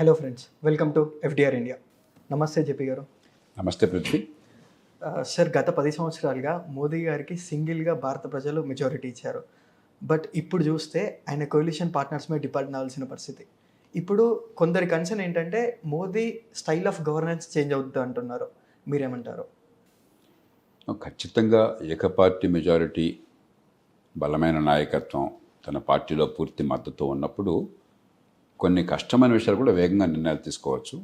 Hello friends, welcome to FDR India. నమస్తే జెపి గారు. నమస్తే పృథ్వీ. సార్, గత 10 సంవత్సరాలుగా మోదీ గారికి సింగిల్గా భారత ప్రజలు మెజారిటీ ఇచ్చారు. బట్ ఇప్పుడు చూస్తే ఆయన కోalition పార్ట్నర్స్ మీద డిపెండ్ అవ్వాల్సిన పరిస్థితి. ఇప్పుడు కొందరి కన్సర్న్ ఏంటంటే Modi style of governance change అవుద్ది అంటున్నారు. మీరేమంటారు? ఖచ్చితంగా ఏకపార్టీ మెజారిటీ, బలమైన నాయకత్వం, తన పార్టీలో పూర్తి మద్దతు ఉన్నప్పుడు కొన్ని కష్టమైన విషయాలు కూడా వేగంగా నిర్ణయాలు తీసుకోవచ్చు,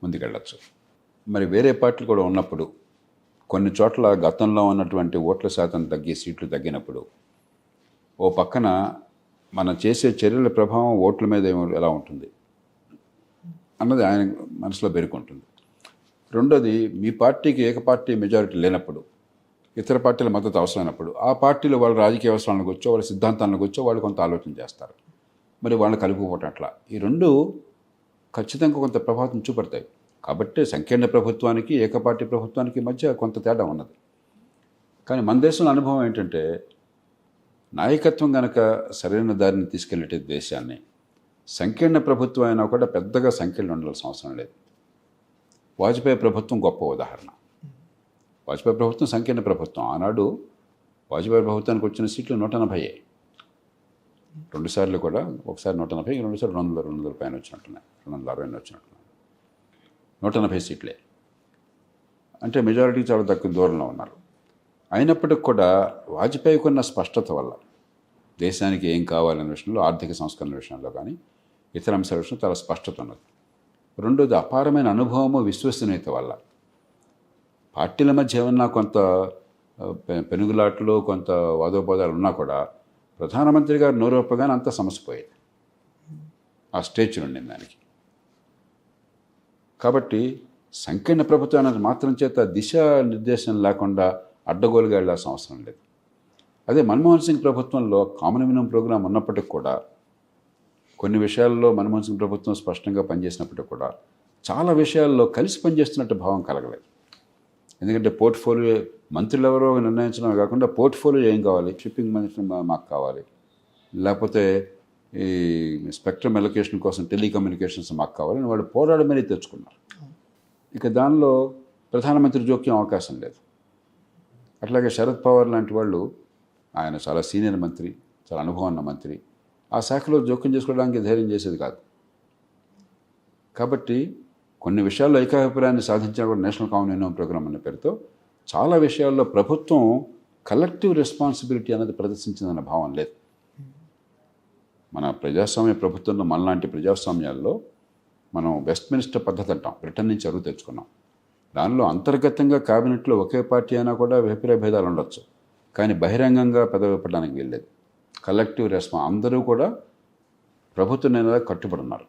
ముందుకెళ్ళచ్చు. మరి వేరే పార్టీలు కూడా ఉన్నప్పుడు కొన్ని చోట్ల గతంలో ఉన్నటువంటి ఓట్ల శాతం తగ్గి సీట్లు తగ్గినప్పుడు ఓ పక్కన మనం చేసే చర్యల ప్రభావం ఓట్ల మీద ఎలా ఉంటుంది అన్నది ఆయన మనసులో పేర్కొంటుంది. రెండోది, మీ పార్టీకి ఏకపార్టీ మెజారిటీ లేనప్పుడు ఇతర పార్టీల మద్దతు అవసరమైనప్పుడు ఆ పార్టీలు వాళ్ళ రాజకీయ అవసరాలకు వచ్చో వాళ్ళ సిద్ధాంతాలకు వచ్చో వాళ్ళు కొంత ఆలోచన చేస్తారు. మరి వాళ్ళని కలుపుకోవటం అట్లా ఈ రెండు ఖచ్చితంగా కొంత ప్రభావం చూపడతాయి. కాబట్టి సంకీర్ణ ప్రభుత్వానికి ఏకపార్టీ ప్రభుత్వానికి మధ్య కొంత తేడా ఉన్నది. కానీ మన దేశంలో అనుభవం ఏంటంటే నాయకత్వం కనుక సరైన దారిని తీసుకెళ్ళే దేశాన్ని సంకీర్ణ ప్రభుత్వం అయినా కూడా పెద్దగా సంకీర్ణ ఉండాల్సిన అవసరం లేదు. వాజ్పేయి ప్రభుత్వం గొప్ప ఉదాహరణ. వాజ్పేయి ప్రభుత్వం సంకీర్ణ ప్రభుత్వం. ఆనాడు వాజ్పేయి ప్రభుత్వానికి వచ్చిన సీట్లు 180. రెండుసార్లు కూడా, ఒకసారి 140, రెండుసార్లు 200 పైన వచ్చినట్టున్నాయి, 260 వచ్చినట్టున్నాయి. 180 సీట్లే అంటే మెజారిటీకి చాలా తక్కువ దూరంలో ఉన్నారు. అయినప్పటికి కూడా వాజ్పేయికి ఉన్న స్పష్టత వల్ల దేశానికి ఏం కావాలనే విషయంలో, ఆర్థిక సంస్కరణ విషయంలో కానీ ఇతర అంశాల విషయంలో చాలా స్పష్టత ఉన్నది. రెండోది, అపారమైన అనుభవము, విశ్వసనీయత వల్ల పార్టీల మధ్య ఏమన్నా కొంత పెనుగులాట్లు, కొంత వాదోపవాదాలు ఉన్నా కూడా ప్రధానమంత్రి గారు నోరొప్పగానే అంత సమస్య పోయేది. ఆ స్టేజ్ ఉండింది దానికి. కాబట్టి సంకీర్ణ ప్రభుత్వం అనేది మాత్రం చేత దిశా నిర్దేశం లేకుండా అడ్డగోలుగా వెళ్ళాల్సిన అవసరం లేదు. అదే మన్మోహన్ సింగ్ ప్రభుత్వంలో కామన్ మినిమం ప్రోగ్రాం ఉన్నప్పటికి కూడా, కొన్ని విషయాల్లో మన్మోహన్ సింగ్ ప్రభుత్వం స్పష్టంగా పనిచేసినప్పటికీ కూడా చాలా విషయాల్లో కలిసి పనిచేస్తున్నట్టు భావం కలగలేదు. ఎందుకంటే పోర్ట్ఫోలియో మంత్రులు ఎవరో నిర్ణయించడమే కాకుండా పోర్ట్ఫోలియో ఏం కావాలి, షిప్పింగ్ మినిస్టర్ మాకు కావాలి, లేకపోతే ఈ స్పెక్ట్రమ్ ఎలొకేషన్ కోసం టెలికమ్యూనికేషన్స్ మాకు కావాలని వాళ్ళు పోరాడి మరీ తెచ్చుకున్నారు. ఇక దానిలో ప్రధానమంత్రి జోక్యం అవకాశం లేదు. అట్లాగే శరద్ పవార్ లాంటి వాళ్ళు, ఆయన చాలా సీనియర్ మంత్రి, చాలా అనుభవం ఉన్న మంత్రి, ఆ శాఖలో జోక్యం చేసుకోవడానికి ధైర్యం చేసేది కాదు. కాబట్టి కొన్ని విషయాల్లో ఏకాభిప్రాయాన్ని సాధించిన కూడా నేషనల్ కామన్ మినిమం ప్రోగ్రామ్ అనే పేరుతో చాలా విషయాల్లో ప్రభుత్వం కలెక్టివ్ రెస్పాన్సిబిలిటీ అనేది ప్రదర్శించిందన్న భావం లేదు. మన ప్రజాస్వామ్య ప్రభుత్వంలో, మనలాంటి ప్రజాస్వామ్యాల్లో మనం వెస్ట్మినిస్టర్ పద్ధతి అంటాం, బ్రిటన్ నుంచి అరువు తెచ్చుకున్నాం. దానిలో అంతర్గతంగా క్యాబినెట్లో ఒకే పార్టీ అయినా కూడా అభిప్రాయ భేదాలు ఉండొచ్చు, కానీ బహిరంగంగా పెదవి విప్పడానికి వెళ్ళలేదు. కలెక్టివ్ అందరూ కూడా ప్రభుత్వ నిర్ణయాలకు కట్టుబడి ఉన్నారు.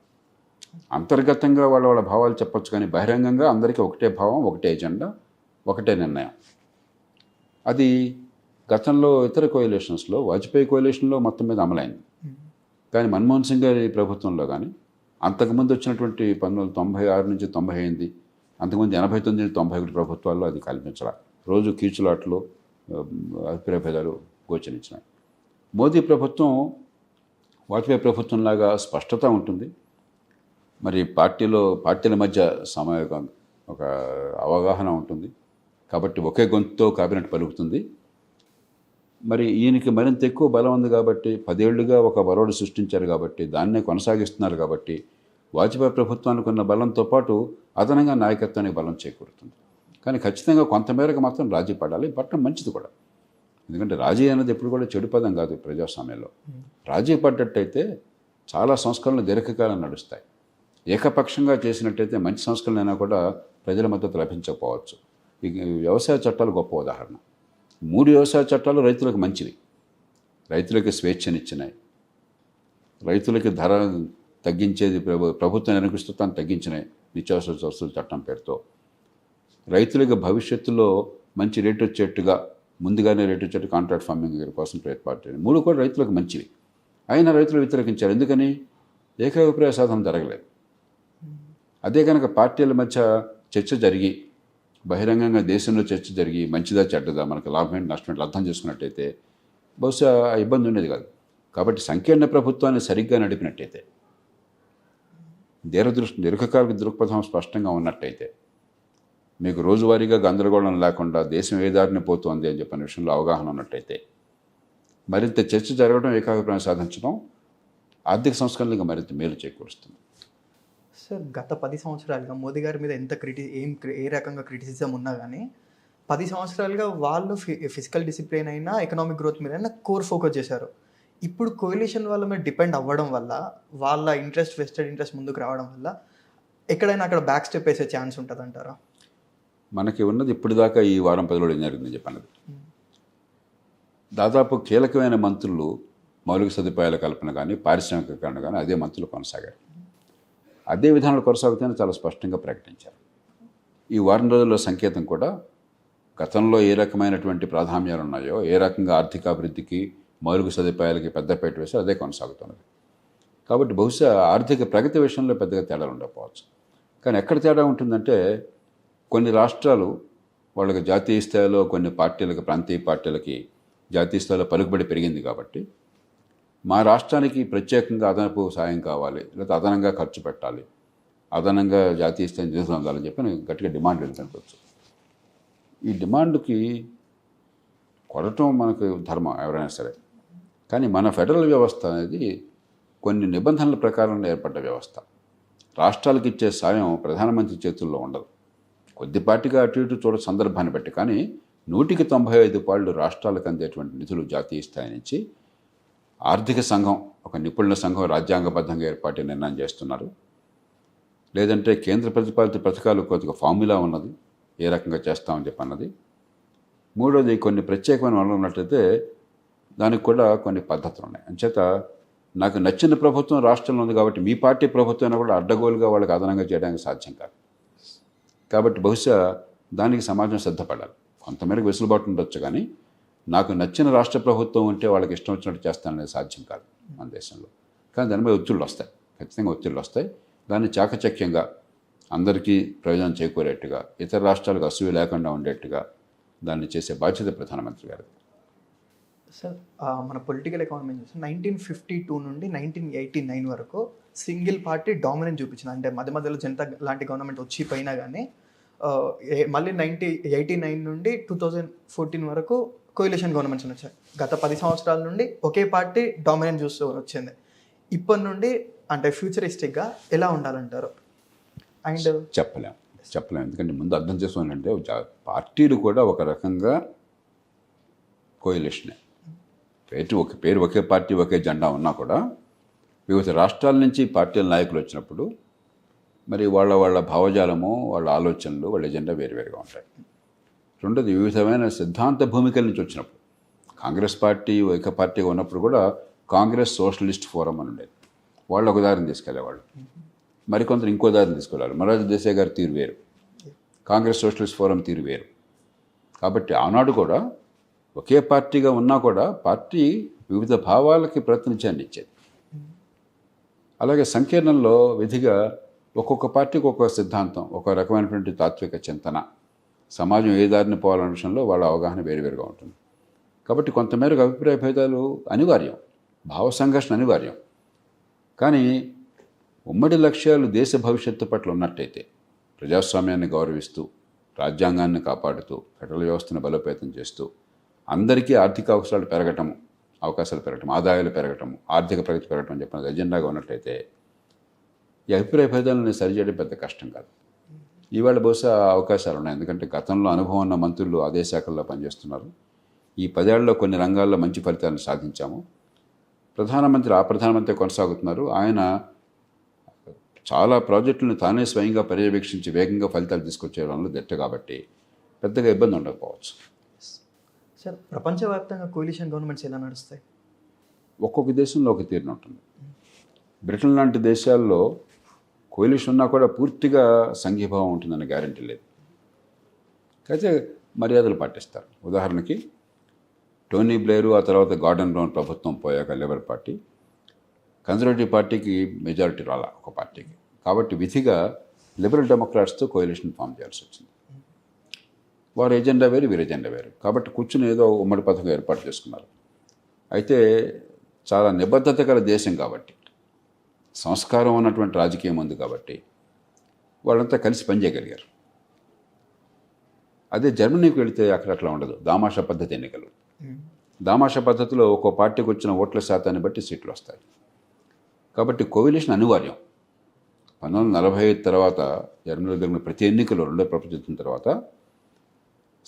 అంతర్గతంగా వాళ్ళ భావాలు చెప్పొచ్చు, కానీ బహిరంగంగా అందరికీ ఒకటే భావం, ఒకటే ఎజెండా, ఒకటే నిర్ణయం. అది గతంలో ఇతర కోయలేషన్స్లో, వాజ్పేయి కోయలేషన్లో మొత్తం మీద అమలైంది. కానీ మన్మోహన్ సింగ్ గారి ప్రభుత్వంలో కానీ, అంతకుముందు వచ్చినటువంటి 1996 నుంచి 98, అంతకుముందు 89 నుంచి 91 ప్రభుత్వాల్లో అది కల్పించాల. రోజు కీచులాట్లు, అభిప్రాయ భేదాలు గోచరించినాయి. మోదీ ప్రభుత్వం వాజ్పేయి ప్రభుత్వంలాగా స్పష్టత ఉంటుంది. మరి పార్టీల మధ్య ఒక అవగాహన ఉంటుంది. కాబట్టి ఒకే గొంతుతో కేబినెట్ పలుకుతుంది. మరి ఈయనకి మరింత ఎక్కువ బలం ఉంది కాబట్టి, 10 ఏళ్లుగా ఒక వరవడు సృష్టించారు కాబట్టి, దాన్నే కొనసాగిస్తున్నారు కాబట్టి, వాజ్పేయి ప్రభుత్వానికి ఉన్న బలంతో పాటు అదనంగా నాయకత్వానికి బలం చేకూరుతుంది. కానీ ఖచ్చితంగా కొంతమేరకు మాత్రం రాజీ పడాలి, పట్టడం మంచిది కూడా. ఎందుకంటే రాజీ అనేది ఎప్పుడు కూడా చెడు పదం కాదు ప్రజాస్వామ్యంలో. రాజీ పడ్డట్టయితే చాలా సంస్కరణలు దీర్ఘకాలం నడుస్తాయి. ఏకపక్షంగా చేసినట్టయితే మంచి సంస్కరణలైనా కూడా ప్రజల మద్దతు లభించకపోవచ్చు. ఈ వ్యవసాయ చట్టాలు గొప్ప ఉదాహరణ. 3 వ్యవసాయ చట్టాలు రైతులకు మంచివి. రైతులకి స్వేచ్ఛనిచ్చినాయి, రైతులకి ధర తగ్గించేది ప్రభుత్వం నిర్ణయిస్తాన్ని తగ్గించినాయి, నిత్యావసర వస్తువుల చట్టం పేరుతో. రైతులకి భవిష్యత్తులో మంచి రేటు వచ్చేట్టుగా, ముందుగానే రేటు వచ్చేట్టు కాంట్రాక్ట్ ఫార్మింగ్ కోసం ప్రయత్నపడ్డాయి. 3 కూడా రైతులకు మంచివి. అయినా రైతులు వ్యతిరేకించారు. ఎందుకని? ఏకాభిప్రాయ సాధన జరగలేదు. అదే కనుక పార్టీల మధ్య చర్చ జరిగి, బహిరంగంగా దేశంలో చర్చ జరిగి, మంచిదా చెడ్డదా, మనకు లాభమేంటి నష్టమేంటి అర్థం చేసుకున్నట్టయితే బహుశా ఇబ్బంది ఉండేది కాదు. కాబట్టి సంకీర్ణ ప్రభుత్వాన్ని సరిగ్గా నడిపినట్టయితే దీర్ఘకాలిక దృక్పథం స్పష్టంగా ఉన్నట్టయితే, మీకు రోజువారీగా గందరగోళం లేకుండా దేశం ఏ దారిని పోతుంది అని చెప్పిన విషయంలో అవగాహన ఉన్నట్టయితే, మరింత చర్చ జరగడం, ఏకాభిప్రాయం సాధించడం ఆర్థిక సంస్కరణలకు మరింత మేలు చేకూరుస్తుంది. సార్ గత 10 సంవత్సరాలుగా మోదీ గారి మీద ఎంత ఏ రకంగా క్రిటిసిజం ఉన్నా కానీ 10 సంవత్సరాలుగా వాళ్ళు ఫిజికల్ డిసిప్లిన్ అయినా ఎకనామిక్ గ్రోత్ మీద అయినా కోర్ ఫోకస్ చేశారు. ఇప్పుడు కోalition వాళ్ళ మీద డిపెండ్ అవ్వడం వల్ల వాళ్ళ వెస్టెడ్ ఇంట్రెస్ట్ ముందుకు రావడం వల్ల ఎక్కడైనా అక్కడ బ్యాక్ స్టెప్ వేసే ఛాన్స్ ఉంటుంది అంటారా? మనకి ఉన్నది ఇప్పుడు దాకా ఈ వారం 10 రోజులు ఏం జరిగిందని చెప్పన్నది, దాదాపు కీలకమైన మంత్రులు మౌలిక సదుపాయాల కల్పన కానీ పారిశ్రామికీకరణ కానీ అదే మంత్రులు కొనసాగారు. అదే విధానంలో కొనసాగుతాయని చాలా స్పష్టంగా ప్రకటించారు. ఈ వారం రోజుల్లో సంకేతం కూడా గతంలో ఏ రకమైనటువంటి ప్రాధాన్యాలు ఉన్నాయో, ఏ రకంగా ఆర్థికాభివృద్ధికి మౌలిక సదుపాయాలకి పెద్దపీట వేసి అదే కొనసాగుతున్నది. కాబట్టి బహుశా ఆర్థిక ప్రగతి విషయంలో పెద్దగా తేడాలు ఉండకపోవచ్చు. కానీ ఎక్కడ తేడా ఉంటుందంటే, కొన్ని రాష్ట్రాలు వాళ్ళకి జాతీయ స్థాయిలో కొన్ని పార్టీలకి, ప్రాంతీయ పార్టీలకి జాతీయ స్థాయిలో పలుకుబడి పెరిగింది కాబట్టి మా రాష్ట్రానికి ప్రత్యేకంగా అదనపు సాయం కావాలి, లేకపోతే అదనంగా ఖర్చు పెట్టాలి, అదనంగా జాతీయ స్థాయి నిధులు అందాలని చెప్పి గట్టిగా డిమాండ్ వెళ్తుండొచ్చు. ఈ డిమాండ్కి కొరటం మనకు ధర్మం ఎవరైనా సరే. కానీ మన ఫెడరల్ వ్యవస్థ అనేది కొన్ని నిబంధనల ప్రకారం ఏర్పడ్డ వ్యవస్థ. రాష్ట్రాలకు ఇచ్చే సాయం ప్రధానమంత్రి చేతుల్లో ఉండదు. కొద్దిపాటిగా అటు ఇటు చూడ సందర్భాన్ని బట్టి, కానీ 195 రాష్ట్రాలకు అందేటువంటి నిధులు జాతీయ స్థాయి నుంచి ఆర్థిక సంఘం, ఒక నిపుణుల సంఘం రాజ్యాంగబద్ధంగా ఏర్పాటు నిర్ణయం చేస్తున్నారు. లేదంటే కేంద్ర ప్రతిపాదిత పథకాలు కొద్దిగా ఫార్ములా ఉన్నది, ఏ రకంగా చేస్తామని చెప్పన్నది. మూడోది, కొన్ని ప్రత్యేకమైన వనరులు ఉన్నట్లయితే దానికి కూడా కొన్ని పద్ధతులు ఉన్నాయి. అంచేత నాకు నచ్చిన ప్రభుత్వం రాష్ట్రంలో ఉంది కాబట్టి మీ పార్టీ ప్రభుత్వం కూడా అడ్డగోలుగా వాళ్ళకి అదనంగా చేయడానికి సాధ్యం కాదు. కాబట్టి బహుశా దానికి సమాజం సిద్ధపడాలి. కొంతమేరకు వెసులుబాటు ఉండొచ్చు, కానీ నాకు నచ్చిన రాష్ట్ర ప్రభుత్వం ఉంటే వాళ్ళకి ఇష్టం వచ్చినట్టు చేస్తాననేది సాధ్యం కాదు మన దేశంలో. కానీ దాని మీద ఒత్తిళ్ళు వస్తాయి, ఖచ్చితంగా ఒత్తిళ్ళు వస్తాయి. దాన్ని చాకచక్యంగా అందరికీ ప్రయోజనం చేకూరేట్టుగా, ఇతర రాష్ట్రాలకు అసూయ లేకుండా ఉండేట్టుగా దాన్ని చేసే బాధ్యత ప్రధానమంత్రి గారు. సార్ మన పొలిటికల్ ఎకానమీ చూస్తే 1952 నుండి 1989 వరకు సింగిల్ పార్టీ డామినెన్స్ చూపించింది. అంటే మధ్యలో జనతా లాంటి గవర్నమెంట్ వచ్చి పోయినా కానీ మళ్ళీ 1989 నుండి 2014 వరకు కోalition గవర్నమెంట్స్ వచ్చాయి. గత 10 సంవత్సరాల నుండి ఒకే పార్టీ డామినెన్స్ చూస్తూ వచ్చింది. ఇప్పటి నుండి అంటే ఫ్యూచరిస్టిక్గా ఎలా ఉండాలంటారు? అండ్ చెప్పలేం. ఎందుకంటే ముందు అర్థం చేసుకోవాలంటే పార్టీలు కూడా ఒక రకంగా కోalitionే. పేరు ఒకే పార్టీ, ఒకే జెండా ఉన్నా కూడా వివిధ రాష్ట్రాల నుంచి పార్టీల నాయకులు వచ్చినప్పుడు మరి వాళ్ళ భావజాలము, వాళ్ళ ఆలోచనలు, వాళ్ళ ఎజెండా వేరువేరుగా ఉంటాయి. రెండోది, వివిధమైన సిద్ధాంత భూమికల నుంచి వచ్చినప్పుడు, కాంగ్రెస్ పార్టీ ఒక పార్టీగా ఉన్నప్పుడు కూడా కాంగ్రెస్ సోషలిస్ట్ ఫోరం అని ఉండేది. వాళ్ళు ఒక దారిని తీసుకెళ్లేవాళ్ళు, మరికొందరు ఇంకో దారిని తీసుకెళ్ళాలి. మొరార్జీ దేశాయ్ గారి తీరు వేరు, కాంగ్రెస్ సోషలిస్ట్ ఫోరం తీరు వేరు. కాబట్టి ఆనాడు కూడా ఒకే పార్టీగా ఉన్నా కూడా పార్టీ వివిధ భావాలకి ప్రాతినిధ్యాన్ని ఇచ్చేది. అలాగే సంకీర్ణంలో విధిగా ఒక్కొక్క పార్టీకి ఒక్కొక్క సిద్ధాంతం, ఒక రకమైనటువంటి తాత్విక చింతన, సమాజం ఏ దారిని పోవాలనే విషయంలో వాళ్ళ అవగాహన వేరువేరుగా ఉంటుంది. కాబట్టి కొంతమేరకు అభిప్రాయ భేదాలు అనివార్యం, భావ సంఘర్షణ అనివార్యం. కానీ ఉమ్మడి లక్ష్యాలు దేశ భవిష్యత్తు పట్ల ఉన్నట్టయితే, ప్రజాస్వామ్యాన్ని గౌరవిస్తూ, రాజ్యాంగాన్ని కాపాడుతూ, ఫెడరల్ వ్యవస్థను బలోపేతం చేస్తూ, అందరికీ ఆర్థిక అవసరాలు పెరగటం, ఆదాయాలు పెరగటం, ఆర్థిక ప్రగతి పెరగటం చెప్పినది ఎజెండాగా ఉన్నట్టయితే ఈ అభిప్రాయ భేదాలను సరిచేయడం పెద్ద కష్టం కాదు. ఈవేళ బహుశా అవకాశాలు ఉన్నాయి. ఎందుకంటే గతంలో అనుభవం ఉన్న మంత్రులు అదే శాఖల్లో పనిచేస్తున్నారు. ఈ 10 ఏళ్లలో కొన్ని రంగాల్లో మంచి ఫలితాలను సాధించాము. ప్రధానమంత్రి కొనసాగుతున్నారు. ఆయన చాలా ప్రాజెక్టులను తానే స్వయంగా పర్యవేక్షించి వేగంగా ఫలితాలు తీసుకొచ్చేయడంలో దిట్ట కాబట్టి పెద్దగా ఇబ్బంది ఉండకపోవచ్చు. సార్ ప్రపంచవ్యాప్తంగా కోalition గవర్నమెంట్స్ ఎలా నడుస్తాయి? ఒక్కొక్క దేశంలో ఒక తీరున ఉంటుంది. బ్రిటన్ లాంటి దేశాల్లో కోalition ఉన్నా కూడా పూర్తిగా సంఘీభావం ఉంటుందనే గ్యారంటీ లేదు. అయితే మర్యాదలు పాటిస్తారు. ఉదాహరణకి టోనీ బ్లేరు, ఆ తర్వాత గార్డన్ బ్రౌన్ ప్రభుత్వం పోయాక లేబర్ పార్టీ, కన్జర్వేటివ్ పార్టీకి మెజారిటీ రాలా ఒక పార్టీకి. కాబట్టి విధిగా లిబరల్ డెమోక్రాట్స్తో కోalition ఫామ్ చేయాల్సి వచ్చింది. వారి ఎజెండా వేరు, వీరి ఎజెండా వేరు. కాబట్టి కూర్చుని ఏదో ఉమ్మడి పథకం ఏర్పాటు చేసుకున్నారు. అయితే చాలా నిబద్ధత గల దేశం కాబట్టి సంస్కారం ఉన్నటువంటి రాజకీయం ఉంది కాబట్టి వాళ్ళంతా కలిసి పనిచేయగలిగారు. అదే జర్మనీకి వెళితే అక్కడ అట్లా ఉండదు. దామాషా పద్ధతి ఎన్నికలు. దామాషా పద్ధతిలో ఒక్కో పార్టీకి వచ్చిన ఓట్ల శాతాన్ని బట్టి సీట్లు వస్తాయి. కాబట్టి కోవిలేషన్ అనివార్యం. 1945 తర్వాత జర్మనీలో జరిగిన ప్రతి ఎన్నికలు రెండో ప్రపంచ యుద్ధం తర్వాత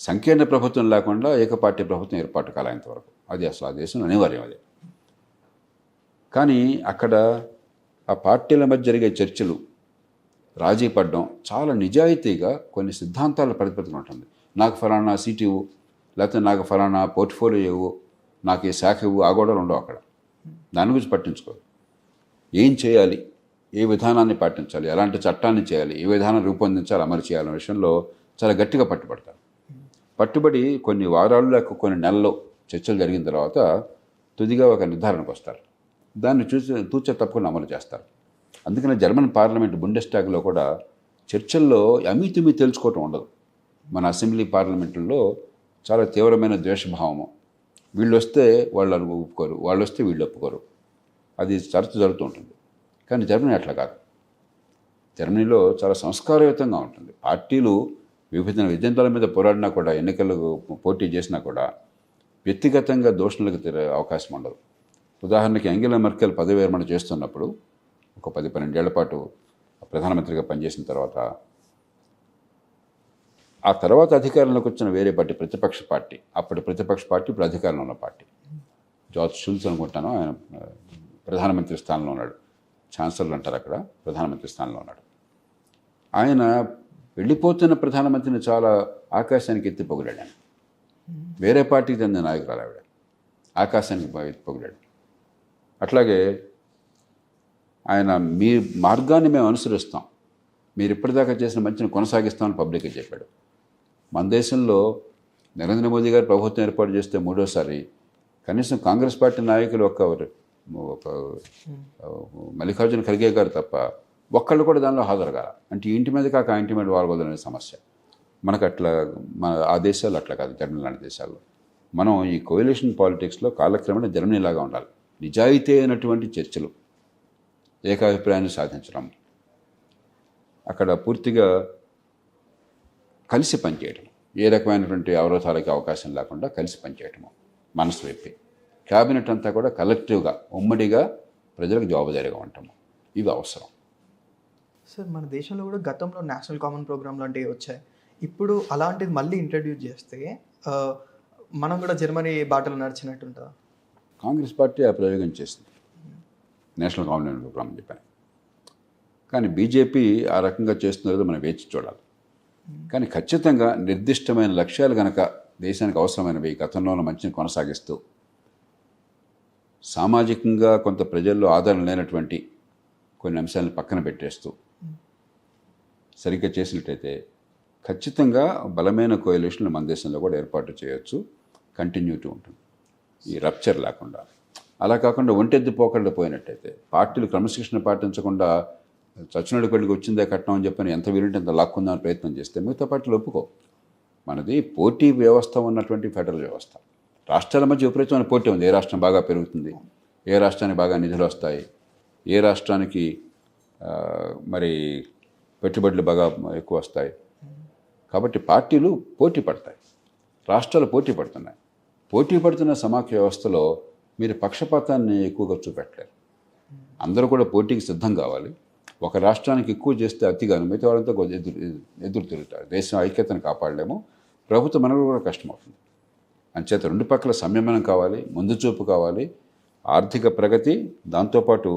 సంకీర్ణ ప్రభుత్వం లేకుండా ఏకపార్టీ ప్రభుత్వం ఏర్పాటు కాలేంత వరకు అది అసలు ఆ దేశంలో అనివార్యం. అది కానీ అక్కడ ఆ పార్టీల మధ్య జరిగే చర్చలు, రాజీ పడడం చాలా నిజాయితీగా కొన్ని సిద్ధాంతాల ప్రతిపత్తి ఉంటుంది. నాకు ఫలానా సీట్ ఇవ్వు, లేకపోతే నాకు ఫలానా పోర్ట్ఫోలియో ఇవ్వు, నాకు ఈ శాఖ ఇవ్వు, ఆ గొడవలు ఉండవు అక్కడ. దాని గురించి పట్టించుకోరు. ఏం చేయాలి, ఏ విధానాన్ని పాటించాలి, ఎలాంటి చట్టాన్ని చేయాలి, ఏ విధానం రూపొందించాలి, అమలు చేయాలనే విషయంలో చాలా గట్టిగా పట్టుబడతారు. పట్టుబడి కొన్ని వారాలు లేక కొన్ని నెలల్లో చర్చలు జరిగిన తర్వాత తుదిగా ఒక నిర్ధారణకు వస్తారు. దాన్ని తూచే తప్పకుండా అమలు చేస్తారు. అందుకనే జర్మన్ పార్లమెంట్ బుండెస్టాగ్లో కూడా చర్చల్లో అమీతుమీ తెలుసుకోవటం ఉండదు. మన అసెంబ్లీ పార్లమెంట్లో చాలా తీవ్రమైన ద్వేషభావము. వీళ్ళు వస్తే వాళ్ళు ఒప్పుకోరు, వాళ్ళు వస్తే వీళ్ళు ఒప్పుకోరు. అది చర్చ జరుగుతూ ఉంటుంది. కానీ జర్మనీ అట్లా కాదు. జర్మనీలో చాలా సంస్కారయుతంగా ఉంటుంది. పార్టీలు వివిధ ఎజెండాల మీద పోరాడినా కూడా, ఎన్నికలకు పోటీ చేసినా కూడా వ్యక్తిగతంగా దూషణలకు అవకాశం ఉండదు. ఉదాహరణకి యాంగెలా మెర్కెల్ పదవి విరమణ చేస్తున్నప్పుడు ఒక 10-12 ఏళ్ల పాటు ప్రధానమంత్రిగా పనిచేసిన తర్వాత ఆ తర్వాత అధికారంలోకి వచ్చిన వేరే పార్టీ ప్రతిపక్ష పార్టీ, అప్పటి ప్రతిపక్ష పార్టీ ఇప్పుడు అధికారంలో ఉన్న పార్టీ, జార్జ్ షుల్జ్ అనుకుంటాను, ఆయన ప్రధానమంత్రి స్థానంలో ఉన్నాడు. ఛాన్సలర్ అంటారు అక్కడ, ప్రధానమంత్రి స్థానంలో ఉన్నాడు. ఆయన వెళ్ళిపోతున్న ప్రధానమంత్రిని చాలా ఆకాశానికి ఎత్తి పొగిడాడు. ఆయన వేరే పార్టీకి చెందిన నాయకురాలు ఆవిడ, ఆకాశానికి ఎత్తి పొగిడాడు. అట్లాగే ఆయన మీ మార్గాన్ని మేము అనుసరిస్తాం, మీరు ఇప్పటిదాకా చేసిన మంచిని కొనసాగిస్తామని పబ్లిక్గా చెప్పాడు. మన దేశంలో నరేంద్ర మోదీ గారు ప్రభుత్వం ఏర్పాటు చేస్తే మూడోసారి కనీసం కాంగ్రెస్ పార్టీ నాయకులు ఒక మల్లికార్జున ఖర్గే గారు తప్ప ఒక్కళ్ళు కూడా దానిలో హాజరు కాల. అంటే ఇంటి మీద కాక ఆ ఇంటి మీద వాడకూడదనే సమస్య. మనకు అట్లా ఆ దేశాలు అట్లా కాదు, జర్మనీ లాంటి దేశాల్లో. మనం ఈ కోయలేషన్ పాలిటిక్స్లో కాలక్రమేణా జర్మనీలాగా ఉండాలి. నిజాయితీ అయినటువంటి చర్చలు, ఏకాభిప్రాయాన్ని సాధించడం, అక్కడ పూర్తిగా కలిసి పనిచేయటం, ఏ రకమైనటువంటి అవరోధాలకి అవకాశం లేకుండా కలిసి పనిచేయటము, మనసు విప్పి. క్యాబినెట్ అంతా కూడా కలెక్టివ్గా, ఉమ్మడిగా ప్రజలకు జవాబుదారీగా ఉండటము, ఇవి అవసరం. సార్, మన దేశంలో కూడా గతంలో నేషనల్ కామన్ ప్రోగ్రామ్ లాంటివి వచ్చాయి. ఇప్పుడు అలాంటిది మళ్ళీ ఇంట్రడ్యూస్ చేస్తే మనం కూడా జర్మనీ బాటలు నడిచినట్టుంటుందా? కాంగ్రెస్ పార్టీ ఆ ప్రయోగం చేసింది, నేషనల్ కామన్ ప్రోగ్రామ్ అని చెప్పాను. కానీ బీజేపీ ఆ రకంగా చేస్తున్నదో మనం వేచి చూడాలి. కానీ ఖచ్చితంగా నిర్దిష్టమైన లక్ష్యాలు కనుక దేశానికి అవసరమైనవి గతంలో మంచిని కొనసాగిస్తూ, సామాజికంగా కొంత ప్రజల్లో ఆదరణ లేనటువంటి కొన్ని అంశాలను పక్కన పెట్టేస్తూ సరిగ్గా చేసినట్టయితే ఖచ్చితంగా బలమైన కోయలేషన్లు మన దేశంలో కూడా ఏర్పాటు చేయొచ్చు, కంటిన్యూటీ ఉంటుంది, ఈ రప్చర్ లేకుండా. అలా కాకుండా ఒంటెద్దు పోకళ్ళు పోయినట్టయితే, పార్టీలు క్రమశిక్షణ పాటించకుండా చచ్చినోడి పెళ్ళికి వచ్చిందే కట్నం అని చెప్పని ఎంత వీలుంటే అంత లాక్కుందామని ప్రయత్నం చేస్తే మిగతా పార్టీలు ఒప్పుకో. మనది పోటీ వ్యవస్థ ఉన్నటువంటి ఫెడరల్ వ్యవస్థ. రాష్ట్రాల మధ్య విపరీతమైన పోటీ ఉంది. ఏ రాష్ట్రం బాగా పెరుగుతుంది, ఏ రాష్ట్రానికి బాగా నిధులు వస్తాయి, ఏ రాష్ట్రానికి మరి పెట్టుబడులు బాగా ఎక్కువ వస్తాయి. కాబట్టి పార్టీలు పోటీ పడతాయి, రాష్ట్రాలు పోటీ పడుతున్నాయి. పోటీ పడుతున్న సమాఖ్య వ్యవస్థలో మీరు పక్షపాతాన్ని ఎక్కువగా చూపెట్టలేరు. అందరూ కూడా పోటీకి సిద్ధం కావాలి. ఒక రాష్ట్రానికి ఎక్కువ చేస్తే అతిగాను మిగతా వాళ్ళంతా ఎదురు తిరుగుతారు. దేశం ఐక్యతను కాపాడలేము, ప్రభుత్వం మనకు కూడా కష్టమవుతుంది. అంచేత రెండు పక్కల సంయమనం కావాలి, ముందు చూపు కావాలి, ఆర్థిక ప్రగతి, దాంతోపాటు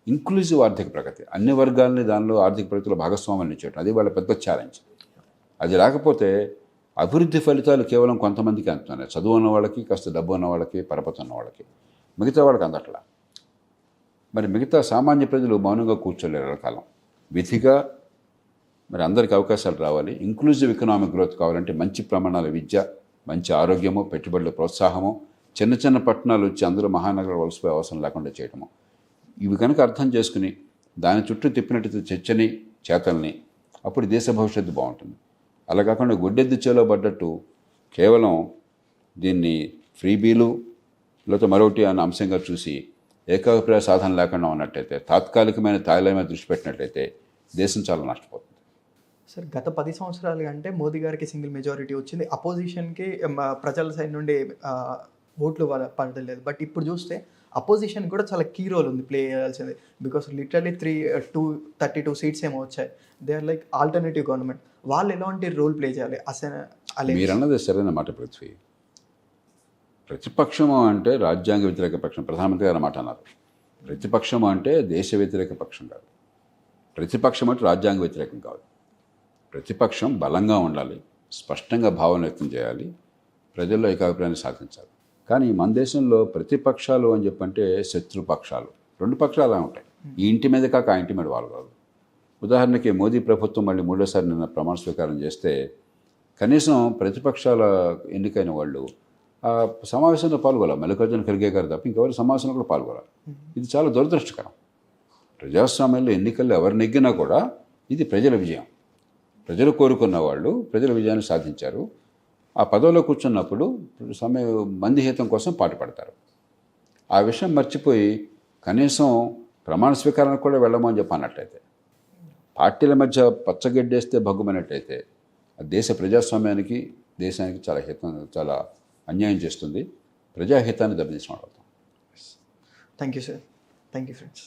ఇంక్లూజివ్ ఆర్థిక ప్రగతి, అన్ని వర్గాలని దానిలో ఆర్థిక ప్రగతిలో భాగస్వామ్యాన్ని చేయడం, అది వాళ్ళ పెద్ద ఛాలెంజ్. అది రాకపోతే అభివృద్ధి ఫలితాలు కేవలం కొంతమందికి అందుతున్నాయి. చదువు ఉన్న వాళ్ళకి, కాస్త డబ్బు ఉన్న వాళ్ళకి, పరపతి ఉన్న వాళ్ళకి, మిగతా వాళ్ళకి అందట్లా. మరి మిగతా సామాన్య ప్రజలు మౌనంగా కూర్చోలేరు కాలం. విధిగా మరి అందరికీ అవకాశాలు రావాలి. ఇంక్లూజివ్ ఎకనామిక్ గ్రోత్ కావాలంటే మంచి ప్రమాణాల విద్య, మంచి ఆరోగ్యము, పెట్టుబడుల ప్రోత్సాహము, చిన్న చిన్న పట్టణాలు వచ్చి అందరూ మహానగరాలు వలసిపోయే అవసరం లేకుండా చేయటము, ఇవి కనుక అర్థం చేసుకుని దాని చుట్టూ తిప్పినట్టు చర్చని, చేతల్ని, అప్పుడు దేశ భవిష్యత్తు బాగుంటుంది. అలా కాకుండా గుడ్డెద్దు చేలో పడ్డట్టు కేవలం దీన్ని ఫ్రీబీలు లేకపోతే మరొకటి అన్న అంశంగా చూసి ఏకాభిప్రాయ సాధన లేకుండా ఉన్నట్టయితే, తాత్కాలికమైన తాయిల మీద దృష్టి పెట్టినట్టయితే దేశం చాలా నష్టపోతుంది. సార్ గత 10 సంవత్సరాలుగా అంటే మోదీ గారికి సింగిల్ మెజారిటీ వచ్చింది. అపోజిషన్‌కి ప్రజల సైడ్ నుండి ఓట్లు పడలేదు. బట్ ఇప్పుడు చూస్తే అపోజిషన్ కూడా చాలా కీ రోల్ ఉంది ప్లే చేయాల్సింది. బికాస్ లిటరల్లీ 32 సీట్స్ ఏమో వచ్చాయి. They are like alternative government. వాళ్ళు ఎలాంటి రోల్ ప్లే చేయాలి? మీరన్నది సరైన మాట పృథ్వీ. ప్రతిపక్షము అంటే రాజ్యాంగ వ్యతిరేక పక్షం. ప్రధానమంత్రి గారు మాట అన్నారు. ప్రతిపక్షము అంటే దేశ వ్యతిరేక పక్షం కాదు. ప్రతిపక్షం అంటే రాజ్యాంగ వ్యతిరేకం కాదు. ప్రతిపక్షం బలంగా ఉండాలి, స్పష్టంగా భావన వ్యక్తం చేయాలి, ప్రజల్లో ఏకాభిప్రాయాన్ని సాధించాలి. కానీ మన దేశంలో ప్రతిపక్షాలు అని చెప్పంటే శత్రుపక్షాలు, రెండు పక్షాలు ఉంటాయి. ఈ ఇంటి మీద కాక ఆ ఇంటి మీద వాళ్ళు కాదు. ఉదాహరణకి మోదీ ప్రభుత్వం మళ్ళీ మూడోసారి నిన్న ప్రమాణ స్వీకారం చేస్తే కనీసం ప్రతిపక్షాల ఎన్నికైన వాళ్ళు ఆ సమావేశంలో పాల్గొనాలి. మల్లికార్జున ఖర్గే గారు తప్ప ఇంకెవరి సమావేశంలో కూడా పాల్గొనాలి. ఇది చాలా దురదృష్టకరం. ప్రజాస్వామ్యంలో ఎన్నికల్లో ఎవరు నెగ్గినా కూడా ఇది ప్రజల విజయం. ప్రజలు కోరుకున్న వాళ్ళు ప్రజల విజయాన్ని సాధించారు. ఆ పదవిలో కూర్చున్నప్పుడు మందిహితం కోసం పాటుపడతారు. ఆ విషయం మర్చిపోయి కనీసం ప్రమాణ స్వీకారానికి కూడా వెళ్ళమని చెప్పన్నట్లయితే, పార్టీల మధ్య పచ్చగడ్డేస్తే భగ్గుమన్నట్టయితే దేశ ప్రజాస్వామ్యానికి, దేశానికి చాలా అన్యాయం చేస్తుంది. ప్రజాహితాన్ని దెబ్బతీసిన వాడవుతాం. Thank you sir. Thank you friends.